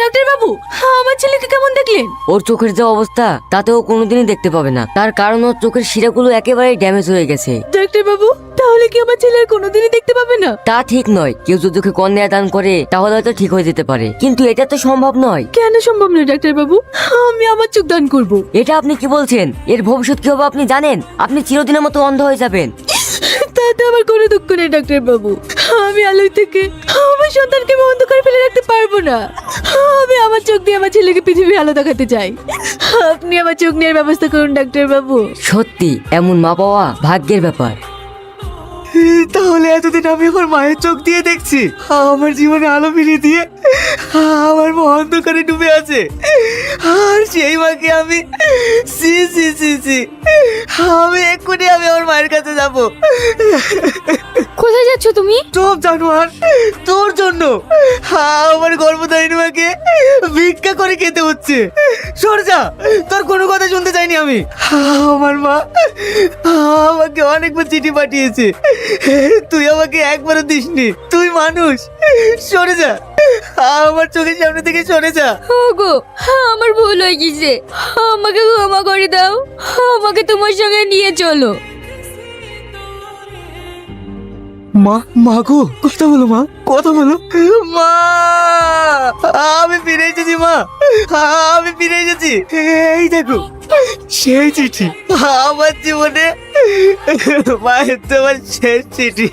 Doctor বাবু, আমার ছেলেকে কেমন দেখলেন? ওর চোখের যে অবস্থা তাতে ও কোনোদিনই দেখতে পাবে না। তার কারণ ওর চোখের শিরাগুলো একেবারে ড্যামেজ হয়ে গেছে। ডাক্তার বাবু, তাহলে কি আমার ছেলে আর কোনোদিনই দেখতে পাবে না? তা ঠিক নয়, কেউ যদি ওকে কর্নিয়া দান করে তাহলে হয়তো ঠিক হয়ে যেতে পারে, কিন্তু এটা তো সম্ভব নয়। কেন সম্ভব নয় ডাক্তার বাবু? আমি আমার চোখ দান করব। এটা আপনি কি বলছেন? এর ভবিষ্যৎ কি হবে আপনি জানেন? আপনি চিরদিনের মতো অন্ধ হয়ে যাবেন। তাতে আমার কোনো দুঃখ নেই ডাক্তার বাবু। আমি আলোয় থেকে আমার সন্তানকে আমি অন্ধকারে ফেলে রাখতে পারবো না। আমি আমার চোখ দিয়ে আমার ছেলেকে পৃথিবী আলো দেখাতে চাই। আপনি আমার চোখ নেওয়ার ব্যবস্থা করুন ডাক্তার বাবু। সত্যি এমন মা পাওয়া ভাগ্যের ব্যাপার। তাহলে এতদিন আমি আমার মায়ের চোখ দিয়ে দেখছি, আমার জীবনে আলো ফিরিয়ে দিয়ে আমার মা অন্ধকারে ডুবে আছে, আর সেই মাকে আমি সি সি সি সি আমি এক্ষুনি আমার মায়ের কাছে যাব। কোথায় যাচ্ছ তুমি? চুপ জানোয়ার, তোর জন্য আমার গর্ভধারিণী মাকে ভিক্ষা করে খেতে হচ্ছে। সর যা, তোর কোনো কথা শুনতে চাইনি আমি। আমার মা আমাকে অনেকবার চিঠি পাঠিয়েছে, তুই আমাকে একবারও দিসনি। তুই মানুষ, সরে যা, আমার চোখের সামনে থেকে সরে যা। ওগো, আমার ভুল হয়ে গেছে, আমাকে ক্ষমা করে দাও, আমাকে তোমার সঙ্গে নিয়ে চলো। মা, মা গো, কথা বলো মা, কথা বলো। মা, আমি ফিরে এসেছি মা, আমি ফিরে এসেছি। এই দেখো সেই চিঠি, আমার জীবনে মায়ের তোমার শেষ চিঠি।